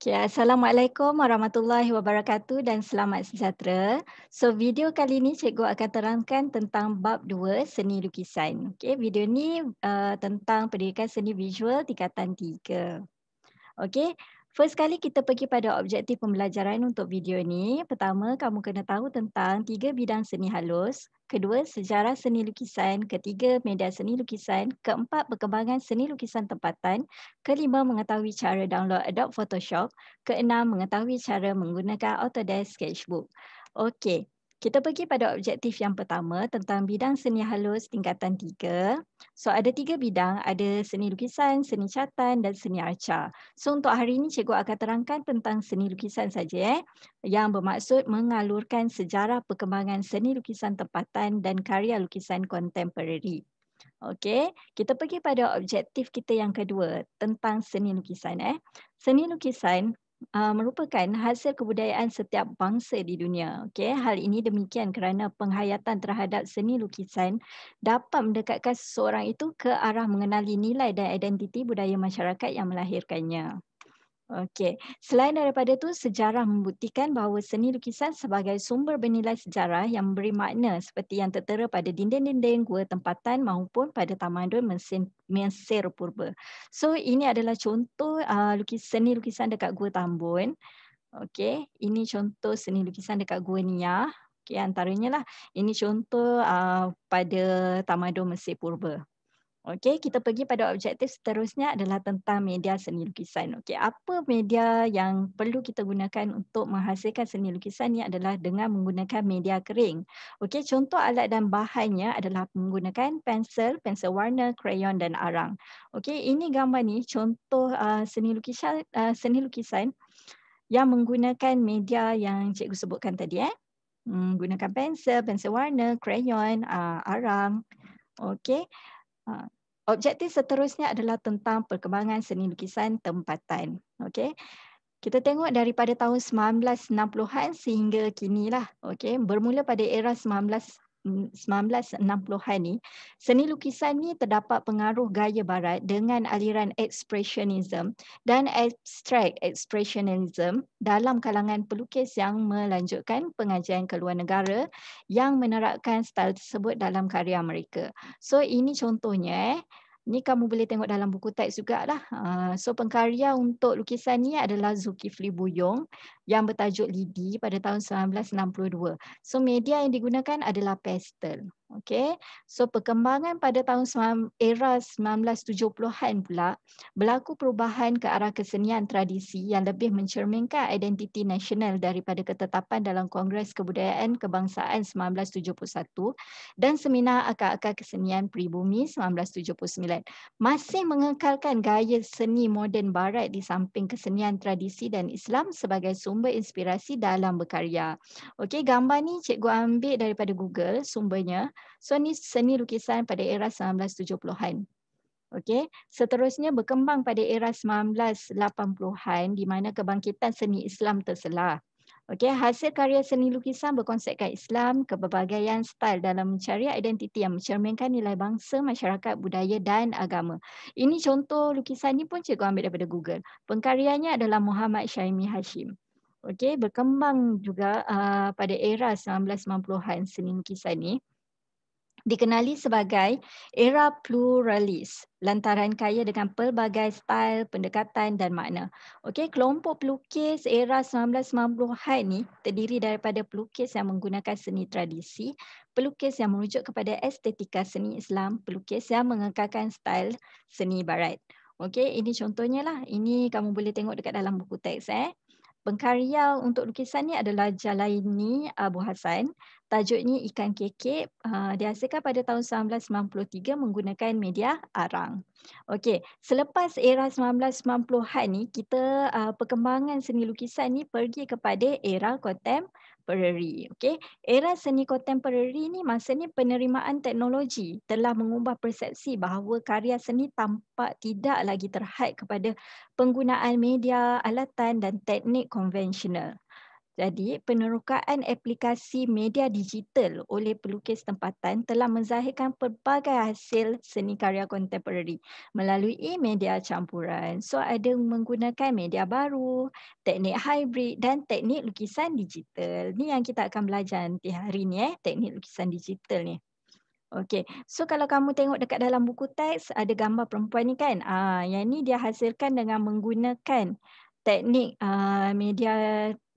Okay, Assalamualaikum warahmatullahi wabarakatuh dan selamat sejahtera. So, video kali ini cikgu akan terangkan tentang bab 2 seni lukisan. Okay, video ni tentang pendidikan seni visual tingkatan 3. Okey, first kali kita pergi pada objektif pembelajaran untuk video ni. Pertama, kamu kena tahu tentang 3 bidang seni halus. Kedua, sejarah seni lukisan. Ketiga, media seni lukisan. Keempat, perkembangan seni lukisan tempatan. Kelima, mengetahui cara download Adobe Photoshop. Keenam, mengetahui cara menggunakan Autodesk Sketchbook. Okey, kita pergi pada objektif yang pertama tentang bidang seni halus tingkatan 3. So, ada 3 bidang, ada seni lukisan, seni catatan dan seni arca. So, untuk hari ini cikgu akan terangkan tentang seni lukisan saja yang bermaksud mengalurkan sejarah perkembangan seni lukisan tempatan dan karya lukisan kontemporari. Okey, kita pergi pada objektif kita yang kedua tentang seni lukisan. Seni lukisan merupakan hasil kebudayaan setiap bangsa di dunia. Okey, hal ini demikian kerana penghayatan terhadap seni lukisan dapat mendekatkan seseorang itu ke arah mengenali nilai dan identiti budaya masyarakat yang melahirkannya. Okey, selain daripada itu, sejarah membuktikan bahawa seni lukisan sebagai sumber bernilai sejarah yang memberi makna seperti yang tertera pada dinding-dinding gua tempatan maupun pada tamadun Mesir Purba. So, ini adalah contoh seni lukisan dekat Gua Tambun. Okey, ini contoh seni lukisan dekat Gua Nia. Okey, antaranya lah. Ini contoh pada tamadun Mesir Purba. Okey, kita pergi pada objektif seterusnya adalah tentang media seni lukisan. Okey, apa media yang perlu kita gunakan untuk menghasilkan seni lukisan ni adalah dengan menggunakan media kering. Okey, contoh alat dan bahannya adalah menggunakan pensel warna, krayon dan arang. Okey, ini gambar ni contoh seni lukisan yang menggunakan media yang cikgu sebutkan tadi. Menggunakan pensel warna, krayon, arang. Okey. Objektif seterusnya adalah tentang perkembangan seni lukisan tempatan. Okey. Kita tengok daripada tahun 1960-an sehingga kinilah. Okey, bermula pada era 1960-an ni, seni lukisan ni terdapat pengaruh gaya barat dengan aliran expressionism dan abstract expressionism dalam kalangan pelukis yang melanjutkan pengajian ke luar negara yang menerapkan style tersebut dalam karya mereka. So, ini contohnya. Ni kamu boleh tengok dalam buku teks jugalah. So, pengkarya untuk lukisan ni adalah Zulkifli Buyung yang bertajuk Lidi pada tahun 1962. So, media yang digunakan adalah pastel. Okey. So, perkembangan pada era 1970-an pula berlaku perubahan ke arah kesenian tradisi yang lebih mencerminkan identiti nasional daripada ketetapan dalam Kongres Kebudayaan Kebangsaan 1971 dan Seminar Akar-Akar Kesenian Pribumi 1979. Masih mengekalkan gaya seni moden barat di samping kesenian tradisi dan Islam sebagai sumber inspirasi dalam berkarya. Okey, gambar ni cikgu ambil daripada Google sumbernya. So, ni seni lukisan pada era 1970-an. Okey, seterusnya berkembang pada era 1980-an di mana kebangkitan seni Islam terselah. Okey, hasil karya seni lukisan berkonsepkan Islam, keberbagaian style dalam mencari identiti yang mencerminkan nilai bangsa, masyarakat, budaya dan agama. Ini contoh lukisan ni pun cikgu ambil daripada Google. Pengkaryanya adalah Muhammad Syaimi Hashim. Okey, berkembang juga pada era 1990-an seni lukisan ni dikenali sebagai era pluralis lantaran kaya dengan pelbagai style, pendekatan dan makna. Okey, kelompok pelukis era 1990-an ni terdiri daripada pelukis yang menggunakan seni tradisi, pelukis yang merujuk kepada estetika seni Islam, pelukis yang mengekalkan style seni barat. Okey, ini contohnya lah. Ini kamu boleh tengok dekat dalam buku teks. Pengkarya untuk lukisan ni adalah Jalaini Abu Hassan. Tajuknya Ikan Kekek. Dihasilkan pada tahun 1993 menggunakan media arang. Okey, selepas era 1990-an ni, kita perkembangan seni lukisan ni pergi kepada era contemporary. Okey, era seni contemporary ni masa ni penerimaan teknologi telah mengubah persepsi bahawa karya seni tampak tidak lagi terhad kepada penggunaan media, alatan dan teknik konvensional. Jadi, penerokaan aplikasi media digital oleh pelukis tempatan telah menzahirkan pelbagai hasil seni karya kontemporari melalui media campuran. So, ada menggunakan media baru, teknik hybrid dan teknik lukisan digital. Ni yang kita akan belajar nanti hari ni, teknik lukisan digital ni. Okey, so kalau kamu tengok dekat dalam buku teks ada gambar perempuan ni kan. Yang ni dia hasilkan dengan menggunakan teknik media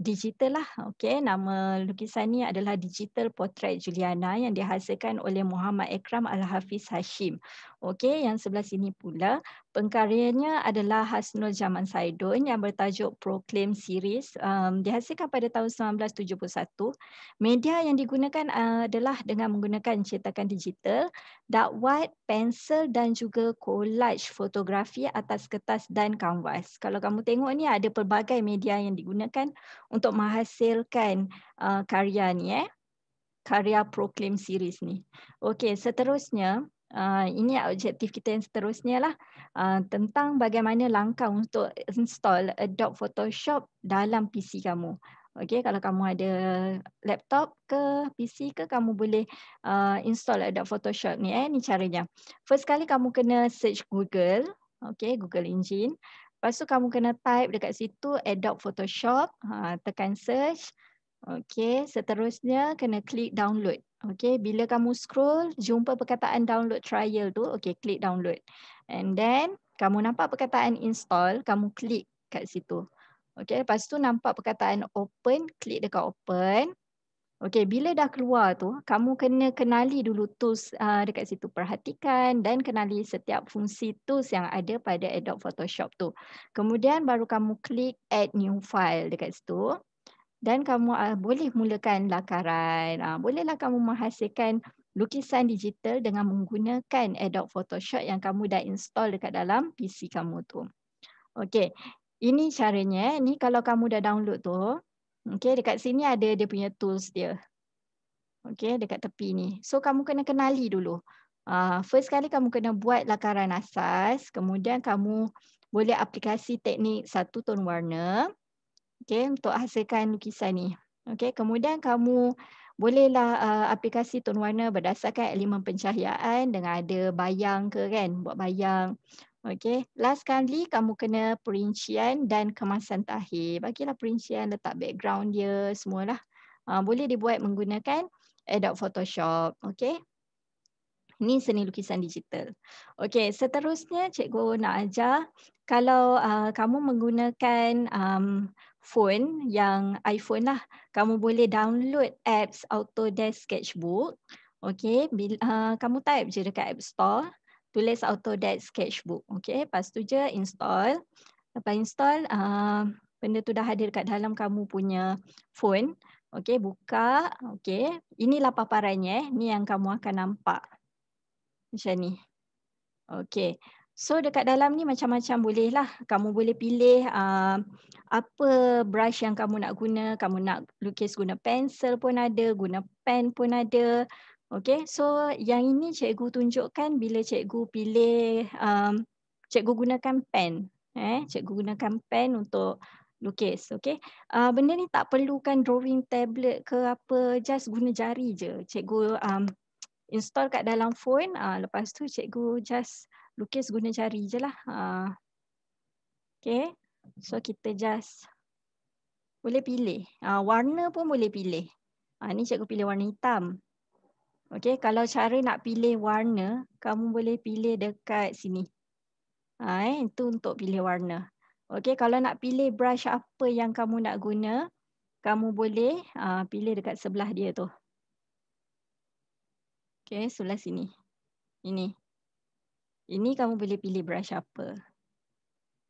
digital lah. Okey, nama lukisan ni adalah Digital Portrait Juliana yang dihasilkan oleh Muhammad Ekram Al-Hafiz Hashim. Okey, yang sebelah sini pula pengkaryanya adalah Hasnul Zaman Saidun yang bertajuk Proclaim Series. Dihasilkan pada tahun 1971. Media yang digunakan adalah dengan menggunakan cetakan digital, dark white, pensel dan juga collage fotografi atas kertas dan kanvas. Kalau kamu tengok ni ada pelbagai media yang digunakan untuk menghasilkan karya ni karya Proclaim Series ni. Okey, seterusnya ini objektif kita yang seterusnya lah tentang bagaimana langkah untuk install Adobe Photoshop dalam PC kamu. Okey, kalau kamu ada laptop ke PC ke kamu boleh install Adobe Photoshop ni ni caranya. First kali kamu kena search Google, okey, Google Engine. Lepas tu kamu kena type dekat situ Adobe Photoshop, tekan search. Okey, seterusnya kena klik download. Okey, bila kamu scroll jumpa perkataan download trial tu, okey klik download. And then kamu nampak perkataan install, kamu klik kat situ. Okey, lepas tu nampak perkataan open, klik dekat open. Okey, bila dah keluar tu, kamu kena kenali dulu tools dekat situ. Perhatikan dan kenali setiap fungsi tools yang ada pada Adobe Photoshop tu. Kemudian baru kamu klik add new file dekat situ. Dan kamu boleh mulakan lakaran. Bolehlah kamu menghasilkan lukisan digital dengan menggunakan Adobe Photoshop yang kamu dah install dekat dalam PC kamu tu. Okey, ini caranya. Ni kalau kamu dah download tu, okey dekat sini ada dia punya tools dia. Okey, dekat tepi ni. So kamu kena kenali dulu. First kali kamu kena buat lakaran asas, kemudian kamu boleh aplikasi teknik satu tone warna. Okey, untuk hasilkan lukisan ni. Okey, kemudian kamu bolehlah aplikasi tone warna berdasarkan elemen pencahayaan dengan ada bayang ke kan, buat bayang. Okey, last kali kamu kena perincian dan kemasan takhir. Bagilah perincian, letak background dia, semualah. Boleh dibuat menggunakan Adobe Photoshop. Okey. Ini seni lukisan digital. Okey, seterusnya cikgu nak ajar kalau kamu menggunakan phone yang iPhone lah, kamu boleh download apps Autodesk Sketchbook. Okey, kamu type je dekat App Store, tulis Autodesk Sketchbook. Okey, lepas tu je install. Lepas install, benda tu dah ada dekat dalam kamu punya phone. Okey, buka. Okey, inilah paparannya. Ni yang kamu akan nampak. Macam ni. Okey. So dekat dalam ni macam-macam boleh lah. Kamu boleh pilih apa brush yang kamu nak guna. Kamu nak lukis guna pensel pun ada, guna pen pun ada. Okey. So yang ini cikgu tunjukkan bila cikgu pilih, cikgu gunakan pen. Cikgu gunakan pen untuk lukis. Okey. Benda ni tak perlukan drawing tablet ke apa. Just guna jari je. Cikgu install kat dalam phone, lepas tu cikgu just lukis guna jari je lah. Okay, so kita just boleh pilih. Warna pun boleh pilih. Ni cikgu pilih warna hitam. Okay, kalau cara nak pilih warna, kamu boleh pilih dekat sini. Itu untuk pilih warna. Okay, kalau nak pilih brush apa yang kamu nak guna, kamu boleh pilih dekat sebelah dia tu. Okay, sebelah sini. Ini. Ini kamu boleh pilih brush apa.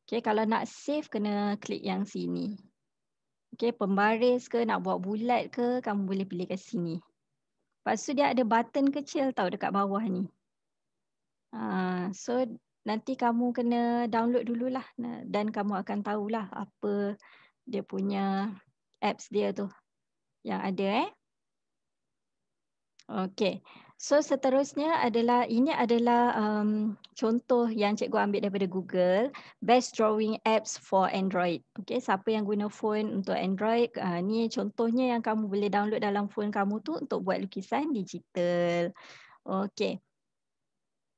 Okay, kalau nak save kena klik yang sini. Okay, pembaris ke, nak buat bulat ke, kamu boleh pilih kat sini. Lepas tu dia ada button kecil tau dekat bawah ni. So nanti kamu kena download dululah dan kamu akan tahulah apa dia punya apps dia tu yang ada. Okay, So seterusnya adalah ini adalah contoh yang cikgu ambil daripada Google, best drawing apps for Android. Okey, siapa yang guna phone untuk Android, ni contohnya yang kamu boleh download dalam phone kamu tu untuk buat lukisan digital. Okey.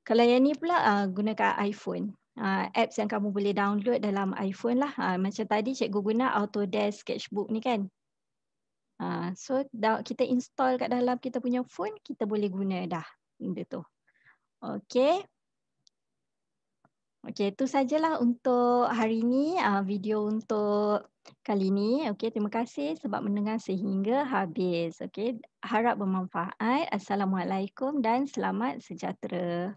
Kalau yang ni pula, gunakan iPhone. Apps yang kamu boleh download dalam iPhone lah. Macam tadi cikgu guna Autodesk Sketchbook ni kan. So kita install kat dalam kita punya phone, kita boleh guna dah benda tu. Okey. Okey, itu sajalah untuk hari ini, video untuk kali ini. Okey, terima kasih sebab mendengar sehingga habis. Okey, harap bermanfaat. Assalamualaikum dan selamat sejahtera.